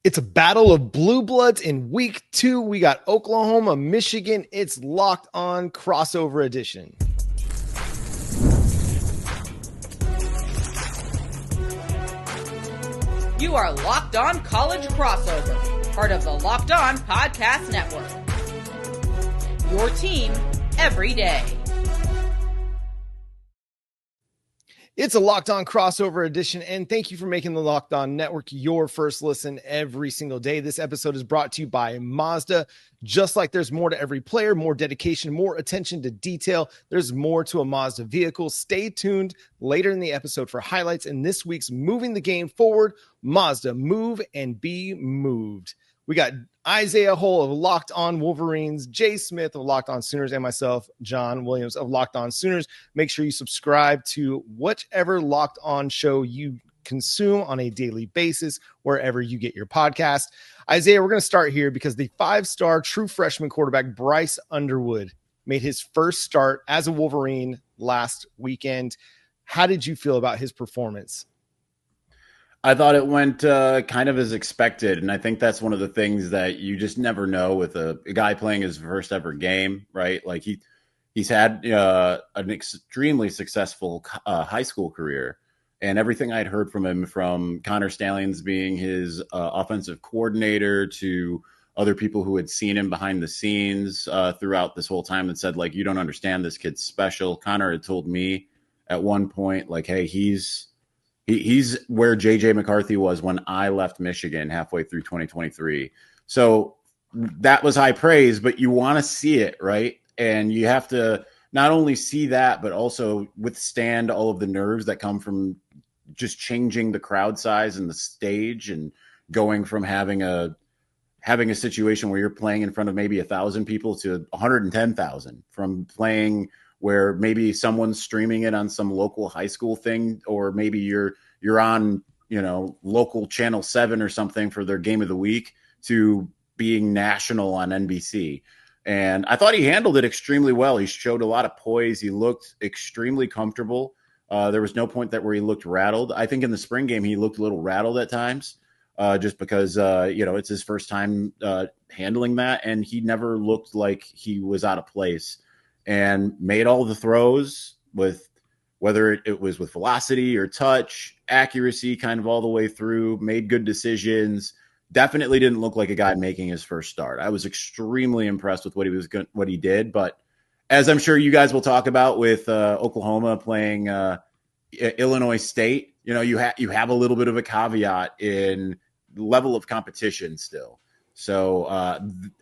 It's a battle of blue bloods in week 2. We got Oklahoma, Michigan. It's Locked On Crossover Edition. You are Locked On College Crossover, part of the Locked On Podcast Network. Your team every day. It's a Locked On Crossover Edition, and thank you for making the Locked On Network your first listen every single day. This episode is brought to you by Mazda. Just like there's more to every player, more dedication, more attention to detail, there's more to a Mazda vehicle. Stay tuned later in the episode for highlights in this week's Moving the Game Forward, Mazda Move and Be Moved. We got Isaiah Hull of Locked On Wolverines, Jay Smith of Locked On Sooners, and myself, John Williams of Locked On Sooners. Make sure you subscribe to whichever Locked On show you consume on a daily basis, wherever you get your podcast. Isaiah, we're going to start here because the 5-star true freshman quarterback Bryce Underwood made his first start as a Wolverine last weekend. How did you feel about his performance? I thought it went kind of as expected, and I think that's one of the things that you just never know with a guy playing his first ever game, right? Like he's had an extremely successful high school career, and everything I'd heard from him, from Connor Stalions being his offensive coordinator to other people who had seen him behind the scenes throughout this whole time that said, like, you don't understand, this kid's special. Connor had told me at one point, like, hey, he's where J.J. McCarthy was when I left Michigan halfway through 2023. So that was high praise, but you want to see it, right? And you have to not only see that, but also withstand all of the nerves that come from just changing the crowd size and the stage, and going from having a situation where you're playing in front of maybe 1,000 people to 110,000, from playing where maybe someone's streaming it on some local high school thing, or maybe you're on, local Channel 7 or something for their game of the week, to being national on NBC. And I thought he handled it extremely well. He showed a lot of poise. He looked extremely comfortable. There was no point where he looked rattled. I think in the spring game, he looked a little rattled at times, just because, it's his first time handling that. And he never looked like he was out of place, and made all the throws, with whether it was with velocity or touch, accuracy, kind of all the way through, made good decisions. Definitely didn't look like a guy making his first start. I was extremely impressed with what he did. But as I'm sure you guys will talk about with Oklahoma playing Illinois State, you have a little bit of a caveat in level of competition still. So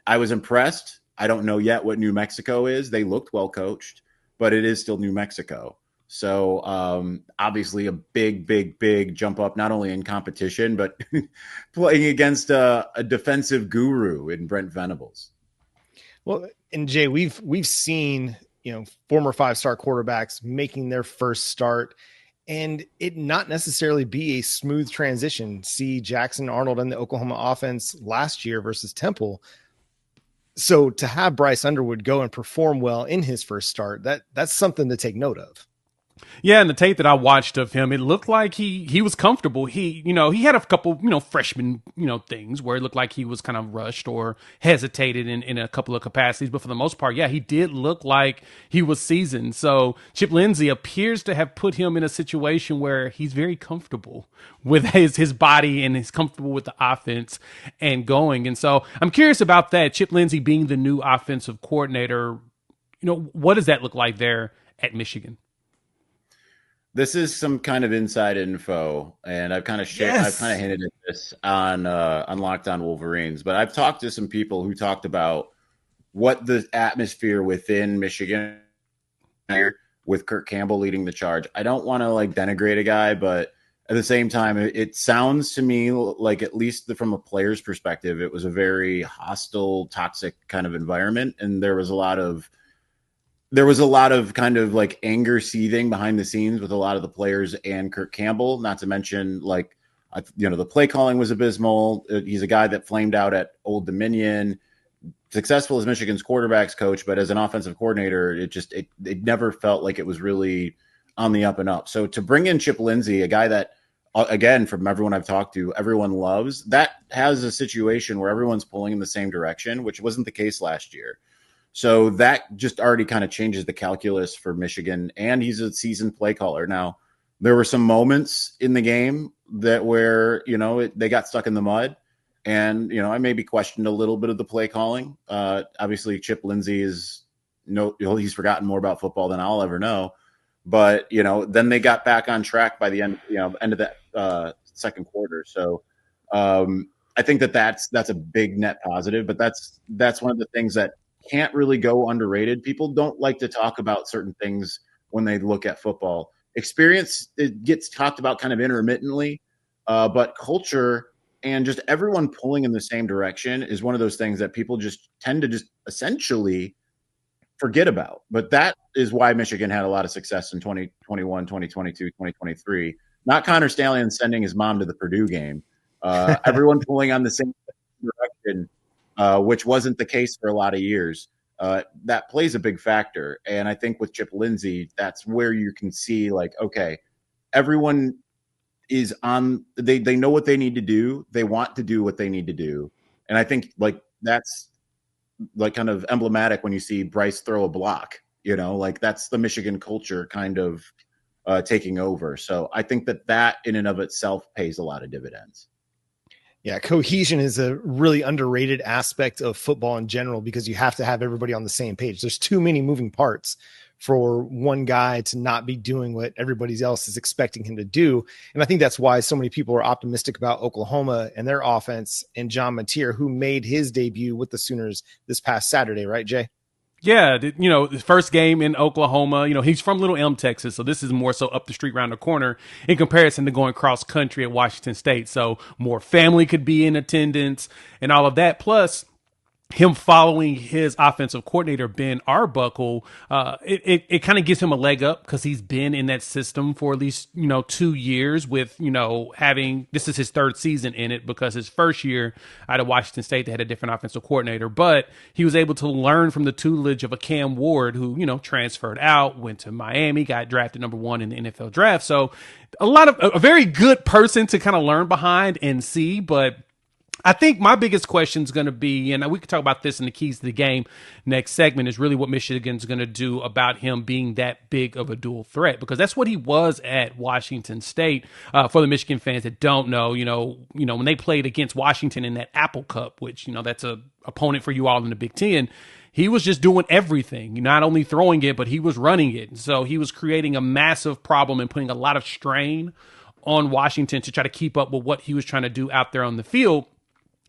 I was impressed. I don't know yet what New Mexico is. They looked well coached, but it is still New Mexico. So obviously a big jump up, not only in competition, but playing against a defensive guru in Brent Venables. Well, and Jay, we've seen, former 5-star quarterbacks making their first start, and it not necessarily be a smooth transition. See Jackson Arnold and the Oklahoma offense last year versus Temple. So to have Bryce Underwood go and perform well in his first start, that's something to take note of. Yeah, and the tape that I watched of him, it looked like he was comfortable. He had a couple, freshman, things where it looked like he was kind of rushed or hesitated in a couple of capacities. But for the most part, yeah, he did look like he was seasoned. So Chip Lindsey appears to have put him in a situation where he's very comfortable with his body, and he's comfortable with the offense and going. And so I'm curious about that. Chip Lindsey being the new offensive coordinator, what does that look like there at Michigan? This is some kind of inside info, and I've kind of hinted at this on Locked On Wolverines, but I've talked to some people who talked about what the atmosphere within Michigan with Kirk Campbell leading the charge. I don't want to denigrate a guy, but at the same time, it sounds to me like, at least from a player's perspective, it was a very hostile, toxic kind of environment, and there was a lot of kind of anger seething behind the scenes with a lot of the players and Kirk Campbell, not to mention the play calling was abysmal. He's a guy that flamed out at Old Dominion, successful as Michigan's quarterbacks coach, but as an offensive coordinator, it never felt like it was really on the up and up. So to bring in Chip Lindsey, a guy that again, from everyone I've talked to, everyone loves that has a situation where everyone's pulling in the same direction, which wasn't the case last year. So that just already kind of changes the calculus for Michigan, and he's a seasoned play caller. Now, there were some moments in the game that where, they got stuck in the mud, and, I maybe questioned a little bit of the play calling. Obviously, Chip Lindsey he's forgotten more about football than I'll ever know. But, then they got back on track by the end, end of that second quarter. So I think that's a big net positive, but that's one of the things that can't really go underrated. People don't like to talk about certain things when they look at football. Experience, it gets talked about kind of intermittently, but culture and just everyone pulling in the same direction is one of those things that people just tend to just essentially forget about. But that is why Michigan had a lot of success in 2021, 2022, 2023. Not Connor Stallion sending his mom to the Purdue game. Everyone pulling on the same direction, which wasn't the case for a lot of years. That plays a big factor. And I think with Chip Lindsey, that's where you can see, like, okay, everyone is on, they know what they need to do. They want to do what they need to do. And I think, like, that's like kind of emblematic when you see Bryce throw a block, like that's the Michigan culture kind of taking over. So I think that in and of itself pays a lot of dividends. Yeah, cohesion is a really underrated aspect of football in general because you have to have everybody on the same page. There's too many moving parts for one guy to not be doing what everybody else is expecting him to do. And I think that's why so many people are optimistic about Oklahoma and their offense and John Mateer, who made his debut with the Sooners this past Saturday, right, Jay? Yeah, the first game in Oklahoma, he's from Little Elm, Texas, so this is more so up the street around the corner in comparison to going cross country at Washington State. So more family could be in attendance and all of that. Plus, him following his offensive coordinator, Ben Arbuckle, it kind of gives him a leg up because he's been in that system for at least, 2 years with, this is his third season in it because his first year out of Washington State, they had a different offensive coordinator, but he was able to learn from the tutelage of a Cam Ward who, transferred out, went to Miami, got drafted number 1 in the NFL draft. So a very good person to kind of learn behind and see, but I think my biggest question is going to be, and we could talk about this in the keys to the game next segment, is really what Michigan's going to do about him being that big of a dual threat, because that's what he was at Washington State. For the Michigan fans that don't know, when they played against Washington in that Apple Cup, which, that's a opponent for you all in the Big Ten, he was just doing everything, not only throwing it, but he was running it. So he was creating a massive problem and putting a lot of strain on Washington to try to keep up with what he was trying to do out there on the field.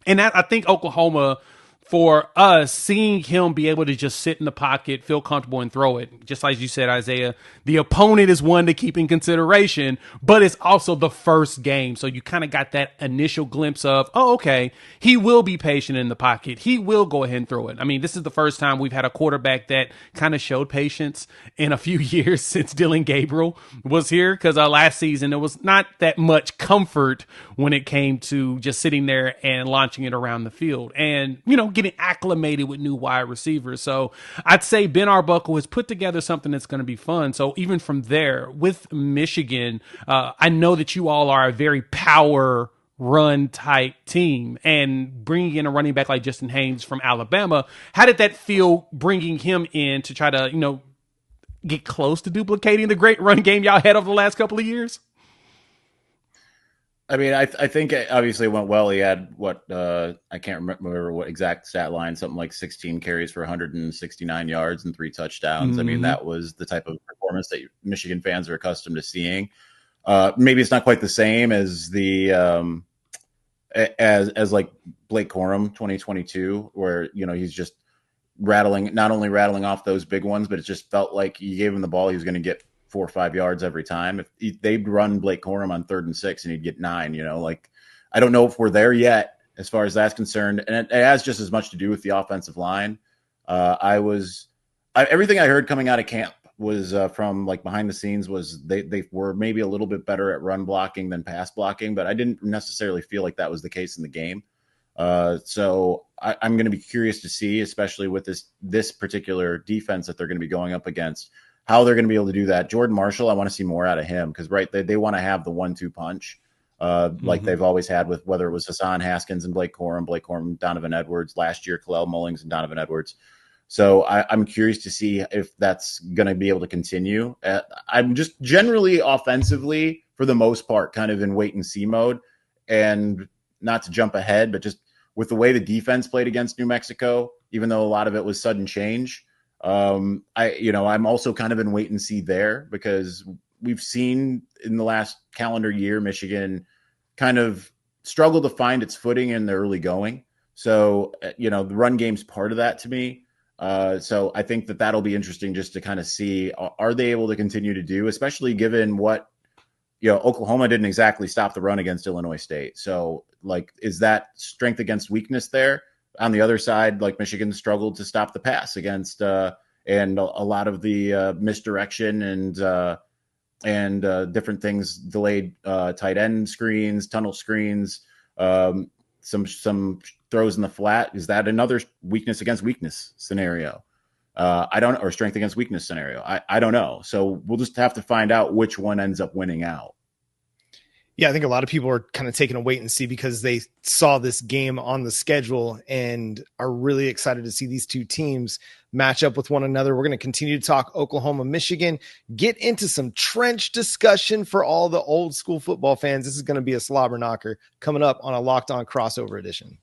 And I think Oklahoma, for us, seeing him be able to just sit in the pocket, feel comfortable, and throw it, just like you said, Isaiah, the opponent is one to keep in consideration, but it's also the first game. So you kind of got that initial glimpse of, oh, okay, he will be patient in the pocket. He will go ahead and throw it. I mean, this is the first time we've had a quarterback that kind of showed patience in a few years since Dylan Gabriel was here, because last season there was not that much comfort when it came to just sitting there and launching it around the field and, getting acclimated with new wide receivers. So I'd say Ben Arbuckle has put together something that's going to be fun. So even from there with Michigan, I know that you all are a very power run type team, and bringing in a running back like Justice Haynes from Alabama, how did that feel bringing him in to try to, get close to duplicating the great run game y'all had over the last couple of years? I mean, I think it obviously went well. He had I can't remember what exact stat line, something like 16 carries for 169 yards and 3 touchdowns. Mm-hmm. I mean, that was the type of performance that Michigan fans are accustomed to seeing. Maybe it's not quite the same as the as like Blake Corum 2022, where he's just not only rattling off those big ones, but it just felt like you gave him the ball, he was going to get 4 or 5 yards every time. If they'd run Blake Corum on 3rd and 6 and he'd get 9, I don't know if we're there yet as far as that's concerned. And it has just as much to do with the offensive line. Everything I heard coming out of camp was from like behind the scenes was they were maybe a little bit better at run blocking than pass blocking, but I didn't necessarily feel like that was the case in the game. So I'm going to be curious to see, especially with this particular defense that they're going to be going up against, how they're going to be able to do that. Jordan Marshall, I want to see more out of him because, right, they want to have the 1-2 punch. like they've always had with whether it was Hassan Haskins and Blake Corum, Donovan Edwards last year, Kalel Mullings and Donovan Edwards. So I'm curious to see if that's going to be able to continue. I'm just generally offensively, for the most part, kind of in wait and see mode, and not to jump ahead, but just with the way the defense played against New Mexico, even though a lot of it was sudden change, I'm also kind of in wait and see there, because we've seen in the last calendar year Michigan kind of struggle to find its footing in the early going. So, the run game's part of that to me. So I think that'll be interesting just to kind of see, are they able to continue to do, especially given what, Oklahoma didn't exactly stop the run against Illinois State. So is that strength against weakness there? On the other side, Michigan struggled to stop the pass against, and a lot of the misdirection and different things, delayed tight end screens, tunnel screens, some throws in the flat. Is that another weakness against weakness scenario? Or strength against weakness scenario. I don't know. So we'll just have to find out which one ends up winning out. Yeah, I think a lot of people are kind of taking a wait and see because they saw this game on the schedule and are really excited to see these two teams match up with one another. We're going to continue to talk Oklahoma, Michigan, get into some trench discussion for all the old school football fans. This is going to be a slobber knocker coming up on a Locked On Crossover Edition.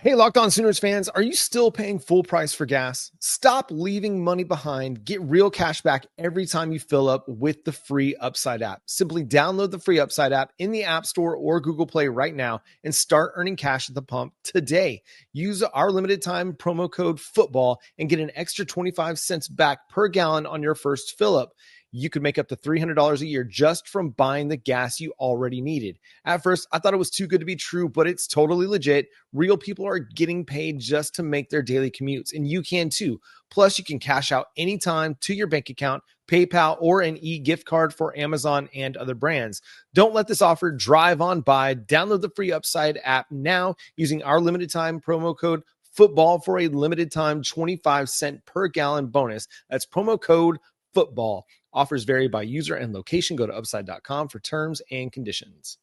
Hey, Locked On Sooners fans, are you still paying full price for gas? Stop leaving money behind. Get real cash back every time you fill up with the free Upside app. Simply download the free Upside app in the App Store or Google Play right now and start earning cash at the pump today. Use our limited time promo code FOOTBALL and get an extra 25 cents back per gallon on your first fill up. You could make up to $300 a year just from buying the gas you already needed. At first, I thought it was too good to be true, but it's totally legit. Real people are getting paid just to make their daily commutes, and you can too. Plus, you can cash out anytime to your bank account, PayPal, or an e-gift card for Amazon and other brands. Don't let this offer drive on by. Download the free Upside app now using our limited time promo code FOOTBALL for a limited time 25 cent per gallon bonus. That's promo code FOOTBALL. Offers vary by user and location. Go to upside.com for terms and conditions.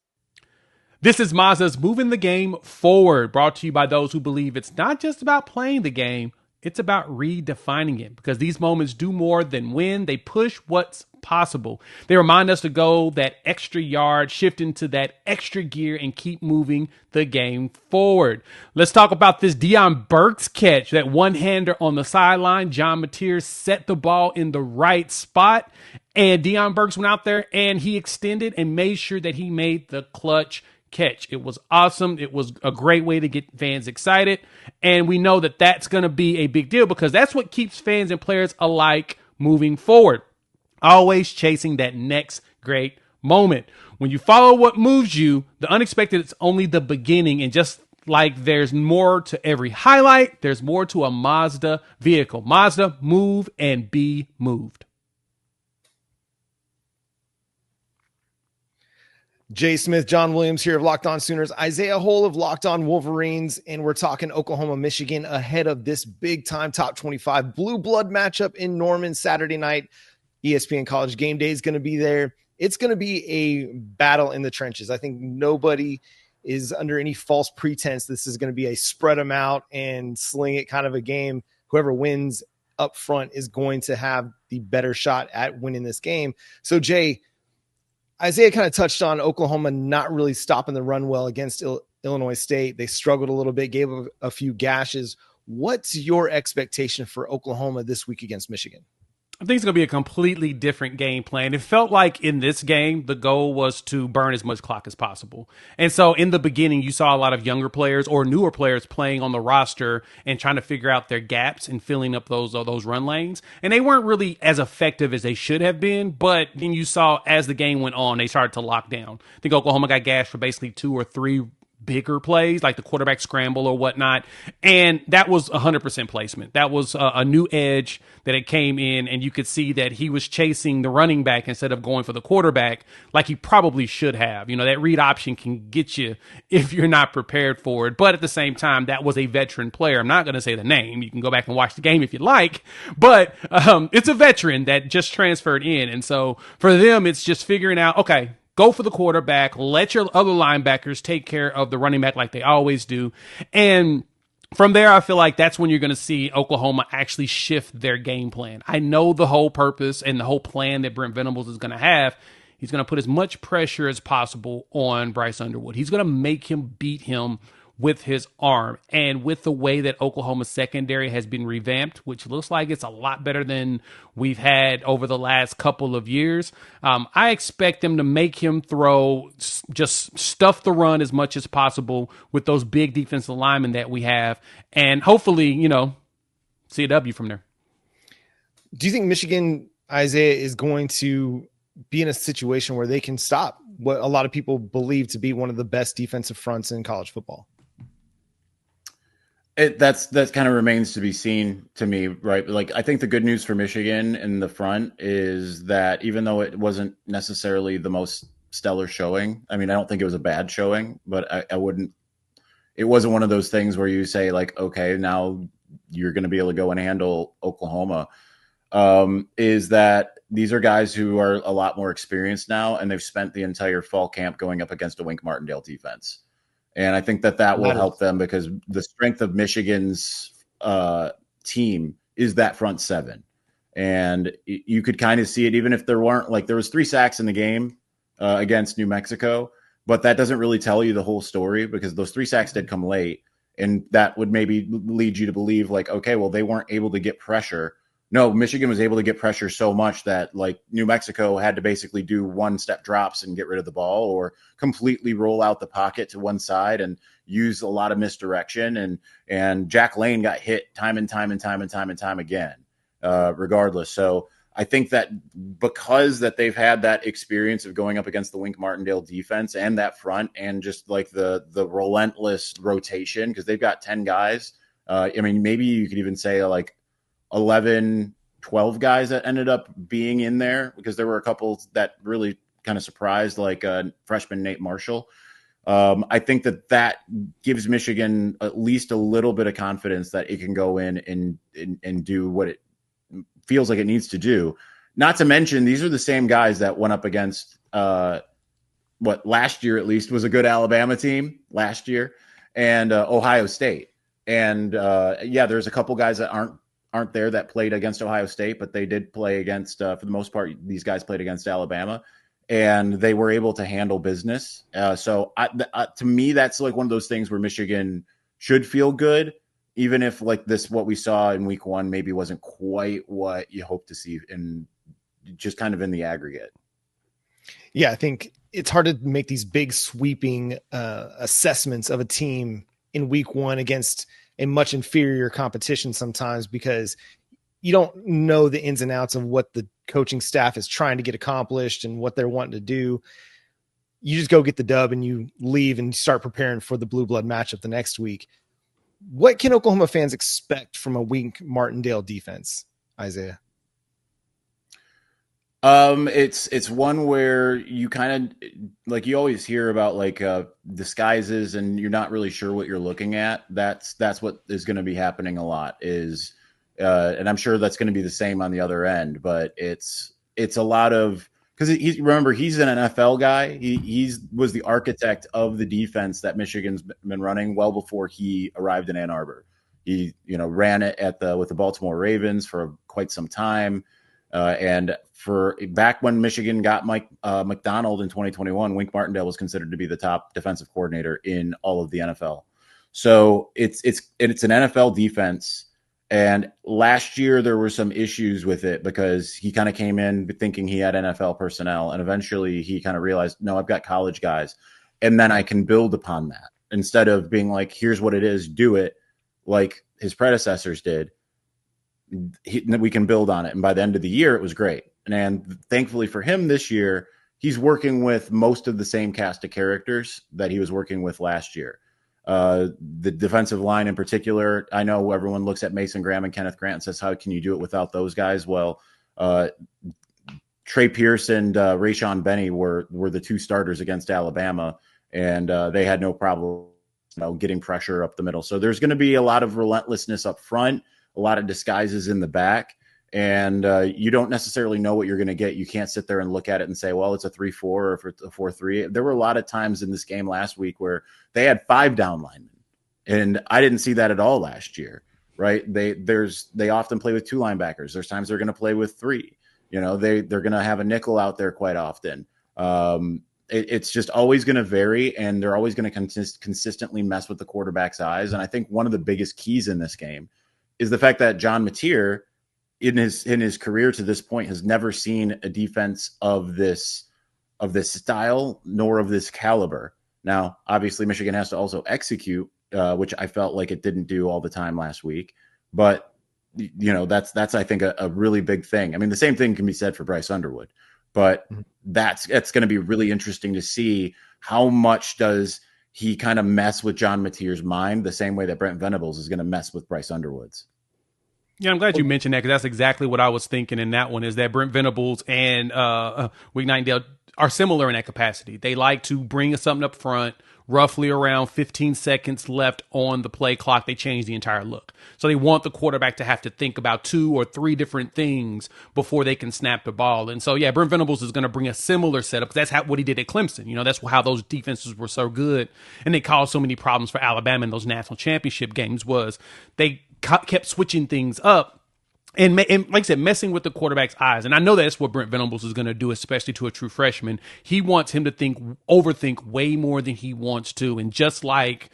This is Mazda's Moving the Game Forward, brought to you by those who believe it's not just about playing the game, it's about redefining it, because these moments do more than win. They push what's possible. They remind us to go that extra yard, shift into that extra gear, and keep moving the game forward. Let's talk about this Deion Burks catch, that one-hander on the sideline. John Mateer set the ball in the right spot, and Deion Burks went out there and he extended and made sure that he made the clutch catch. It was awesome. It was a great way to get fans excited. And we know that that's going to be a big deal, because that's what keeps fans and players alike moving forward. Always chasing that next great moment. When you follow what moves you, the unexpected is only the beginning. And just like there's more to every highlight, there's more to a Mazda vehicle. Mazda, move and be moved. Jay Smith, John Williams here of Locked On Sooners, Isaiah Hole of Locked On Wolverines, and we're talking Oklahoma, Michigan ahead of this big-time top 25 blue blood matchup in Norman Saturday night. ESPN College Game Day is going to be there. It's going to be a battle in the trenches. I think nobody is under any false pretense this is going to be a spread them out and sling it kind of a game. Whoever wins up front is going to have the better shot at winning this game. So, Jay, Isaiah kind of touched on Oklahoma not really stopping the run well against Illinois State. They struggled a little bit, gave a few gashes. What's your expectation for Oklahoma this week against Michigan? I think it's going to be a completely different game plan. It felt like in this game, the goal was to burn as much clock as possible. And so in the beginning, you saw a lot of younger players or newer players playing on the roster and trying to figure out their gaps and filling up those run lanes. And they weren't really as effective as they should have been. But then you saw as the game went on, they started to lock down. I think Oklahoma got gashed for basically 2 or 3 bigger plays like the quarterback scramble or whatnot. And that was 100% placement. That was a new edge that it came in, and you could see that he was chasing the running back instead of going for the quarterback like he probably should have. That read option can get you if you're not prepared for it. But at the same time, that was a veteran player. I'm not going to say the name. You can go back and watch the game if you like, but it's a veteran that just transferred in. And so for them, it's just figuring out, okay, go for the quarterback, let your other linebackers take care of the running back like they always do. And from there, I feel like that's when you're going to see Oklahoma actually shift their game plan. I know the whole purpose and the whole plan that Brent Venables is going to have. He's going to put as much pressure as possible on Bryce Underwood. He's going to make him beat him with his arm. And with the way that Oklahoma's secondary has been revamped, which looks like it's a lot better than we've had over the last couple of years, I expect them to make him throw, just stuff the run as much as possible with those big defensive linemen that we have. And hopefully, see a W from there. Do you think Michigan, Isaiah, is going to be in a situation where they can stop what a lot of people believe to be one of the best defensive fronts in college football? That kind of remains to be seen to me, right? Like, I think the good news for Michigan in the front is that even though it wasn't necessarily the most stellar showing, I mean, I don't think it was a bad showing, but it wasn't one of those things where you say like, okay, now you're going to be able to go and handle Oklahoma. Is that these are guys who are a lot more experienced now, and they've spent the entire fall camp going up against a Wink Martindale defense. And I think that will help them because the strength of Michigan's team is that front seven. And you could kind of see it, even if there was 3 sacks in the game against New Mexico, but that doesn't really tell you the whole story because those 3 sacks did come late. And that would maybe lead you to believe like, okay, well, they weren't able to get pressure. No, Michigan was able to get pressure so much that like New Mexico had to basically do 1-step drops and get rid of the ball or completely roll out the pocket to one side and use a lot of misdirection. And Jack Lane got hit time and time again, regardless. So I think that because that they've had that experience of going up against the Wink Martindale defense and that front and just like the relentless rotation, because they've got 10 guys. I mean, maybe you could even say like 11, 12 guys that ended up being in there because there were a couple that really kind of surprised, like freshman Nate Marshall. I think that gives Michigan at least a little bit of confidence that it can go in and do what it feels like it needs to do. Not to mention, these are the same guys that went up against what last year at least was a good Alabama team last year and Ohio State. And there's a couple guys that aren't there that played against Ohio State, but they did play against, for the most part, these guys played against Alabama, and they were able to handle business. So to me, that's like one of those things where Michigan should feel good, even if like what we saw in week 1 maybe wasn't quite what you hope to see in just kind of in the aggregate. Yeah, I think it's hard to make these big sweeping assessments of a team in week 1 against a much inferior competition sometimes because you don't know the ins and outs of what the coaching staff is trying to get accomplished and what they're wanting to do. You just go get the dub and you leave and start preparing for the blue blood matchup the next week. What can Oklahoma fans expect from a Wink Martindale defense, Isaiah? It's one where you kind of like you always hear about like disguises and you're not really sure what you're looking at. That's what is going to be happening a lot is, and I'm sure that's going to be the same on the other end. But it's a lot of because he's an NFL guy. He was the architect of the defense that Michigan's been running well before he arrived in Ann Arbor. He ran it with the Baltimore Ravens for quite some time. And for back when Michigan got Mike McDonald in 2021, Wink Martindale was considered to be the top defensive coordinator in all of the NFL. So it's an NFL defense. And last year there were some issues with it because he kind of came in thinking he had NFL personnel. And eventually he kind of realized, no, I've got college guys. And then I can build upon that instead of being like, here's what it is, do it like his predecessors did. We can build on it. And by the end of the year, it was great. And thankfully for him this year, he's working with most of the same cast of characters that he was working with last year. The defensive line in particular, I know everyone looks at Mason Graham and Kenneth Grant and says, how can you do it without those guys? Well, Trey Pierce and Rayshon Benny were the two starters against Alabama, and they had no problem getting pressure up the middle. So there's going to be a lot of relentlessness up front, a lot of disguises in the back, and you don't necessarily know what you're going to get. You can't sit there and look at it and say, well, it's a 3-4 or if it's a 4-3. There were a lot of times in this game last week where they had 5 down linemen, and I didn't see that at all last year, right? They often play with 2 linebackers. There's times they're going to play with 3. They're going to have a nickel out there quite often. It's just always going to vary, and they're always going to consistently mess with the quarterback's eyes. And I think one of the biggest keys in this game is the fact that John Mateer, in his career to this point, has never seen a defense of this style nor of this caliber. Now, obviously, Michigan has to also execute, which I felt like it didn't do all the time last week. But that's I think a really big thing. I mean, the same thing can be said for Bryce Underwood, but that's going to be really interesting to see how much does he kind of mess with John Mateer's mind the same way that Brent Venables is going to mess with Bryce Underwood's. Yeah, I'm glad you mentioned that, because that's exactly what I was thinking in that one, is that Brent Venables and Martindale are similar in that capacity. They like to bring us something up front, roughly around 15 seconds left on the play clock. They change the entire look. So they want the quarterback to have to think about 2 or 3 different things before they can snap the ball. And so, yeah, Brent Venables is going to bring a similar setup, because that's what he did at Clemson. That's how those defenses were so good, and they caused so many problems for Alabama in those national championship games, was they kept switching things up and like I said, messing with the quarterback's eyes. And I know that's what Brent Venables is going to do, especially to a true freshman. He wants him to overthink way more than he wants to. And just like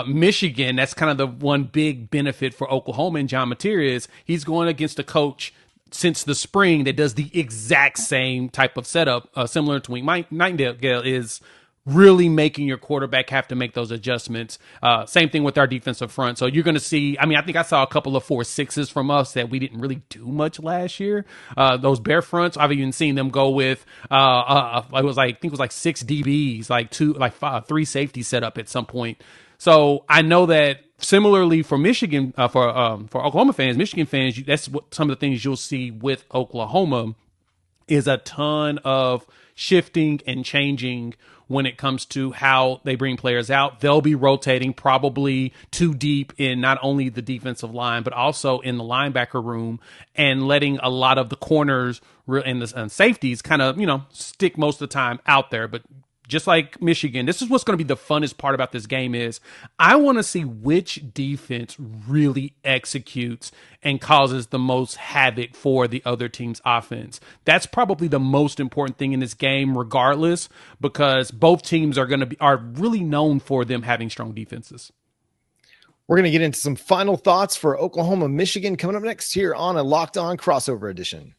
Michigan, that's kind of the one big benefit for Oklahoma and John Mateer is he's going against a coach since the spring that does the exact same type of setup, similar to Wink Martindale is really making your quarterback have to make those adjustments. Same thing with our defensive front. So you're going to see, I think I saw a couple of 4-6s from us that we didn't really do much last year. Those bear fronts, I've even seen them go with, I think it was like 6 DBs, like 3 safeties set up at some point. So I know that similarly for Michigan, for Oklahoma fans, Michigan fans, that's what some of the things you'll see with Oklahoma is a ton of shifting and changing when it comes to how they bring players out. They'll be rotating probably too deep in not only the defensive line, but also in the linebacker room, and letting a lot of the corners and the safeties kind of, stick most of the time out there. But just like Michigan, this is what's going to be the funnest part about this game is I want to see which defense really executes and causes the most havoc for the other team's offense. That's probably the most important thing in this game, regardless, because both teams are really known for them having strong defenses. We're going to get into some final thoughts for Oklahoma, Michigan coming up next here on a Locked On Crossover Edition.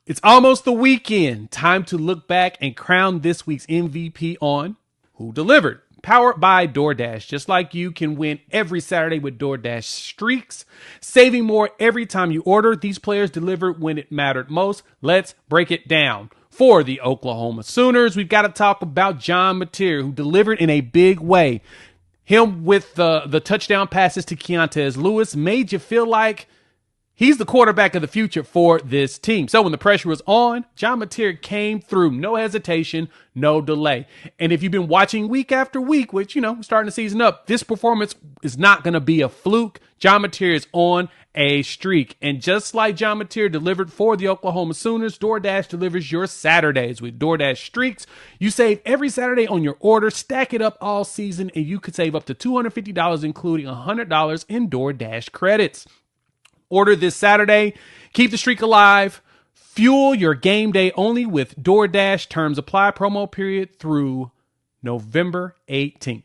It's almost the weekend. Time to look back and crown this week's MVP on Who Delivered. Powered by DoorDash. Just like you can win every Saturday with DoorDash Streaks. Saving more every time you order. These players delivered when it mattered most. Let's break it down. For the Oklahoma Sooners, we've got to talk about John Mateer, who delivered in a big way. Him with the touchdown passes to Keontez Lewis made you feel like he's the quarterback of the future for this team. So when the pressure was on, John Mateer came through. No hesitation, no delay. And if you've been watching week after week, which, starting the season up, this performance is not going to be a fluke. John Mateer is on a streak. And just like John Mateer delivered for the Oklahoma Sooners, DoorDash delivers your Saturdays with DoorDash Streaks. You save every Saturday on your order, stack it up all season, and you could save up to $250, including $100 in DoorDash credits. Order this Saturday. Keep the streak alive. Fuel your game day only with DoorDash. Terms apply. Promo period through November 18th.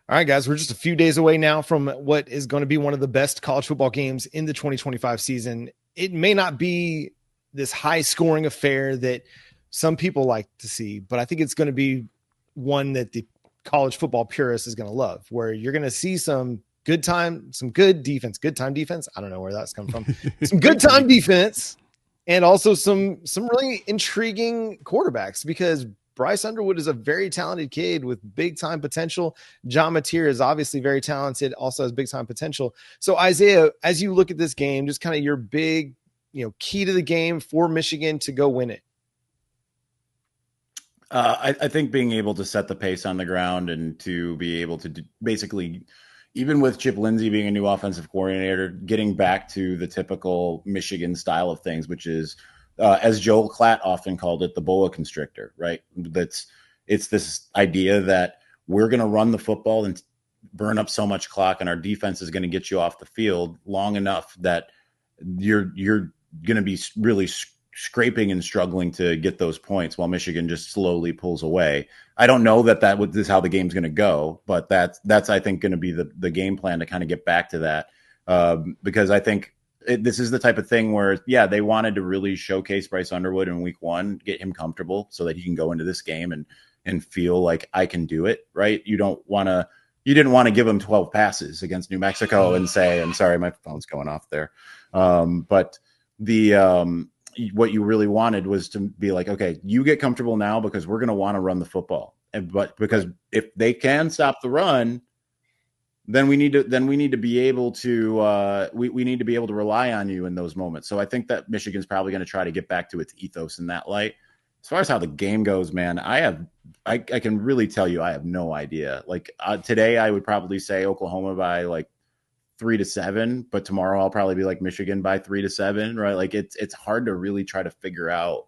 All right, guys, we're just a few days away now from what is going to be one of the best college football games in the 2025 season. It may not be this high-scoring affair that some people like to see, but I think it's going to be one that the college football purist is going to love, where you're going to see some some good defense, good time defense. I don't know where that's come from. Some good time defense, and also some really intriguing quarterbacks, because Bryce Underwood is a very talented kid with big time potential. John Mateer is obviously very talented, also has big time potential. So Isaiah, as you look at this game, just kind of your big, key to the game for Michigan to go win it. I think being able to set the pace on the ground and to be able to basically, even with Chip Lindsey being a new offensive coordinator, getting back to the typical Michigan style of things, which is, as Joel Klatt often called it, the boa constrictor, right? It's this idea that we're going to run the football and burn up so much clock, and our defense is going to get you off the field long enough that you're going to be really scraping and struggling to get those points while Michigan just slowly pulls away. I don't know that is how the game's going to go, but that's I think going to be the game plan to kind of get back to that, because I think this is the type of thing where, they wanted to really showcase Bryce Underwood in week 1, get him comfortable so that he can go into this game and feel like I can do it, right? You didn't want to give him 12 passes against New Mexico and say, I'm sorry, my phone's going off there. But what you really wanted was to be like, okay, you get comfortable now because we're going to want to run the football. But because if they can stop the run, then we need to be able to we need to be able to rely on you in those moments. So I think that Michigan's probably going to try to get back to its ethos in that light. As far as how the game goes, man, I can really tell you I have no idea. Like today, I would probably say Oklahoma by like 3-7, but tomorrow I'll probably be like Michigan by 3-7, right? Like it's hard to really try to figure out,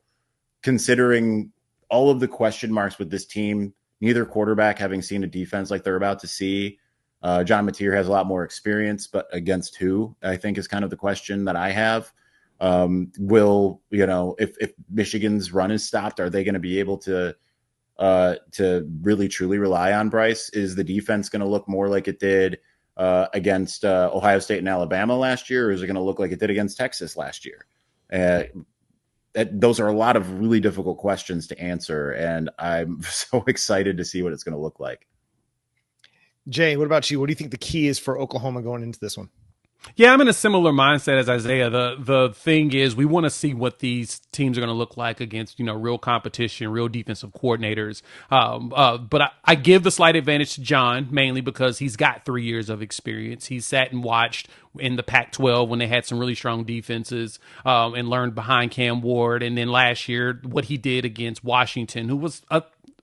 considering all of the question marks with this team. Neither quarterback having seen a defense like they're about to see. John Mateer has a lot more experience, but against who, I think, is kind of the question that I have. If Michigan's run is stopped, are they going to be able to really truly rely on Bryce? Is the defense going to look more like it did against Ohio State and Alabama last year, or is it going to look like it did against Texas last year? Those are a lot of really difficult questions to answer, and I'm so excited to see what it's going to look like. Jay, what about you? What do you think the key is for Oklahoma going into this one? Yeah, I'm in a similar mindset as Isaiah. The thing is, we want to see what these teams are going to look like against, real competition, real defensive coordinators. But I give the slight advantage to John, mainly because he's got 3 years of experience. He sat and watched in the Pac-12 when they had some really strong defenses, and learned behind Cam Ward. And then last year, what he did against Washington, who was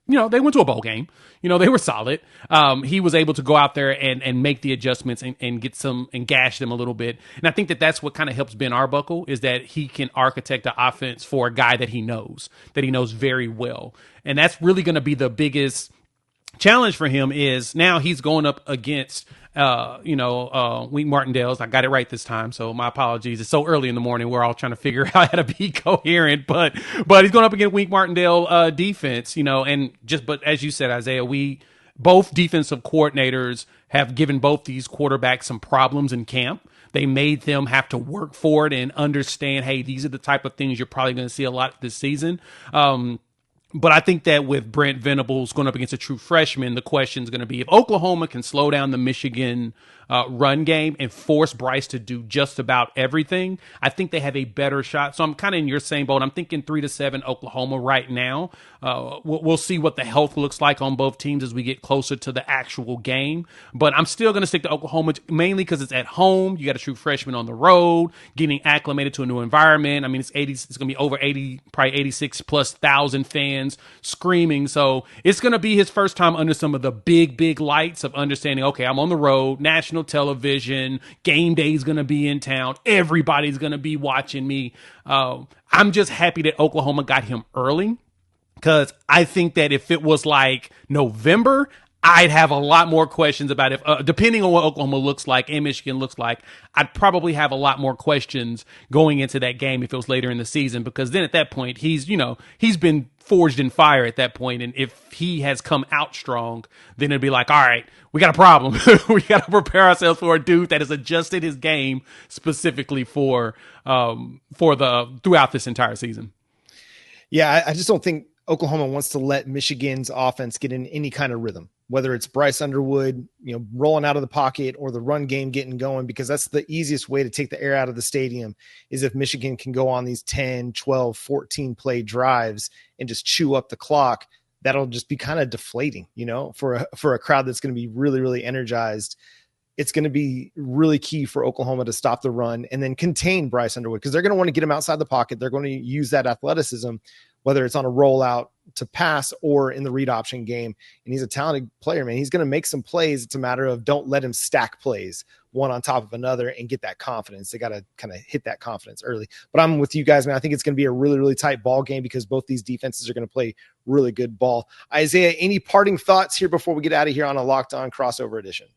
they went to a bowl game. They were solid. He was able to go out there and make the adjustments and get some and gash them a little bit. And I think that's what kind of helps Ben Arbuckle, is that he can architect the offense for a guy that he knows very well. And that's really going to be the biggest challenge for him. Is now he's going up against Wink Martindale's. I got it right this time, so my apologies. It's so early in the morning. We're all trying to figure out how to be coherent, but he's going up against Wink Martindale defense, but as you said, Isaiah, both defensive coordinators have given both these quarterbacks some problems in camp. They made them have to work for it and understand, hey, these are the type of things you're probably going to see a lot this season. But I think that with Brent Venables going up against a true freshman, the question is going to be, if Oklahoma can slow down the Michigan run game and force Bryce to do just about everything, I think they have a better shot. So I'm kind of in your same boat. I'm thinking 3-7 Oklahoma right now. We'll see what the health looks like on both teams as we get closer to the actual game. But I'm still going to stick to Oklahoma, mainly because it's at home. You got a true freshman on the road, getting acclimated to a new environment. I mean, it's going to be over 80, probably 86,000+ fans screaming. So it's going to be his first time under some of the big lights of understanding, okay, I'm on the road, national television, game day is going to be in town, everybody's going to be watching me. I'm just happy that Oklahoma got him early, because I think that if it was like November, I'd have a lot more questions about if, depending on what Oklahoma looks like and Michigan looks like, I'd probably have a lot more questions going into that game if it was later in the season, because then at that point, he's been forged in fire at that point. And if he has come out strong, then it'd be like, all right, we got a problem. We got to prepare ourselves for a dude that has adjusted his game specifically for throughout this entire season. Yeah, I just don't think Oklahoma wants to let Michigan's offense get in any kind of rhythm. whether it's Bryce Underwood, rolling out of the pocket or the run game getting going, because that's the easiest way to take the air out of the stadium is if Michigan can go on these 10, 12, 14 play drives and just chew up the clock. That'll just be kind of deflating, for a crowd that's going to be really, really energized. It's going to be really key for Oklahoma to stop the run and then contain Bryce Underwood, because they're going to want to get him outside the pocket. They're going to use that athleticism, whether it's on a rollout to pass or in the read option game. And he's a talented player, man. He's going to make some plays. It's a matter of don't let him stack plays one on top of another and get that confidence. They got to kind of hit that confidence early. But I'm with you guys, man. I think it's going to be a really, really tight ball game because both these defenses are going to play really good ball. Isaiah, any parting thoughts here before we get out of here on a Locked On crossover edition?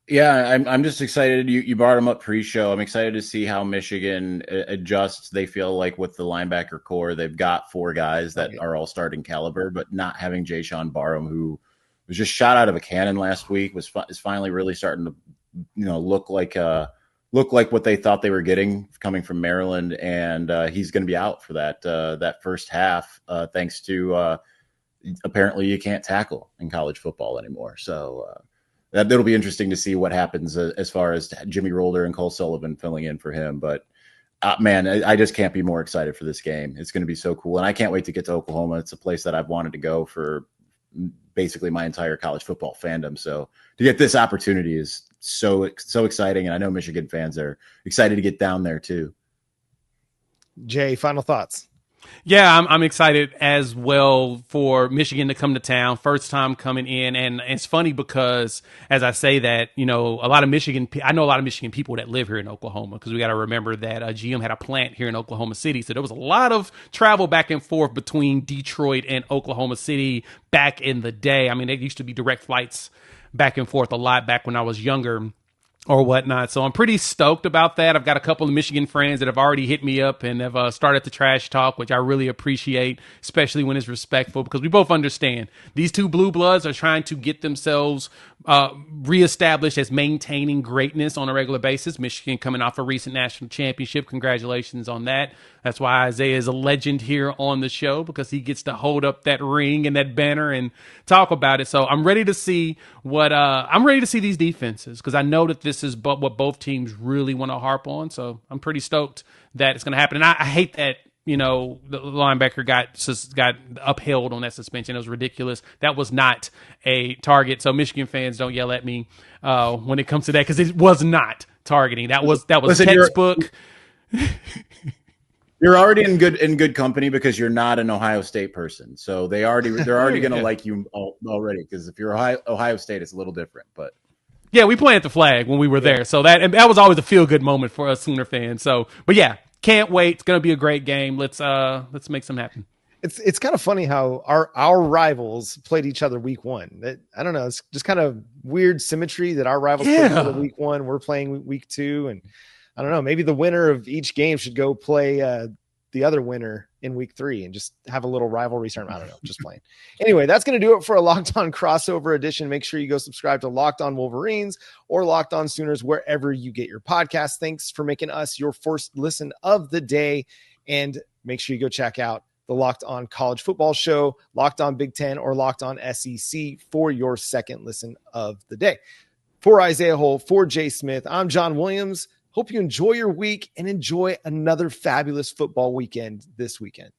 Yeah, I'm just excited. You brought them up pre-show. I'm excited to see how Michigan adjusts. They feel like with the linebacker core, they've got 4 guys that are all starting caliber, but not having Jayshon Barham, who was just shot out of a cannon last week, is finally really starting to look like what they thought they were getting coming from Maryland, and he's going to be out for that first half, thanks to apparently you can't tackle in college football anymore. So. That'll be interesting to see what happens as far as Jimmy Rolder and Cole Sullivan filling in for him. But, man, I just can't be more excited for this game. It's going to be so cool. And I can't wait to get to Oklahoma. It's a place that I've wanted to go for basically my entire college football fandom. So to get this opportunity is so exciting. And I know Michigan fans are excited to get down there too. Jay, final thoughts. Yeah, I'm excited as well for Michigan to come to town. First time coming in. And it's funny because as I say that, I know a lot of Michigan people that live here in Oklahoma, because we got to remember that GM had a plant here in Oklahoma City. So there was a lot of travel back and forth between Detroit and Oklahoma City back in the day. I mean, there used to be direct flights back and forth a lot back when I was younger or whatnot. So I'm pretty stoked about that. I've got a couple of Michigan friends that have already hit me up and have started the trash talk, which I really appreciate, especially when it's respectful, because we both understand these two blue bloods are trying to get themselves reestablished as maintaining greatness on a regular basis. Michigan coming off a recent national championship. Congratulations on that. That's why Isaiah is a legend here on the show, because he gets to hold up that ring and that banner and talk about it. So I'm ready to see these defenses, because I know that this is what both teams really want to harp on. So I'm pretty stoked that it's going to happen. And I hate that, the linebacker got upheld on that suspension. It was ridiculous. That was not a target. So Michigan fans, don't yell at me when it comes to that, because it was not targeting. That was textbook. You're already in good company because you're not an Ohio State person. So they're already going to like you already, because if you're Ohio State, it's a little different. But yeah, we planted the flag when we were there. So that was always a feel good moment for us Sooner fans. So, but yeah, can't wait. It's going to be a great game. Let's make something happen. It's kind of funny how our rivals played each other week one. I don't know. It's just kind of weird symmetry that our rivals played each other week one. We're playing week 2, and I don't know, maybe the winner of each game should go play the other winner in week 3 and just have a little rivalry tournament. I don't know, just playing. Anyway, that's going to do it for a Locked On crossover edition. Make sure you go subscribe to Locked On Wolverines or Locked On Sooners, wherever you get your podcast. Thanks for making us your first listen of the day. And make sure you go check out the Locked On College Football Show, Locked On Big Ten, or Locked On SEC for your second listen of the day. For Isaiah Hole, for Jay Smith, I'm John Williams. Hope you enjoy your week and enjoy another fabulous football weekend this weekend.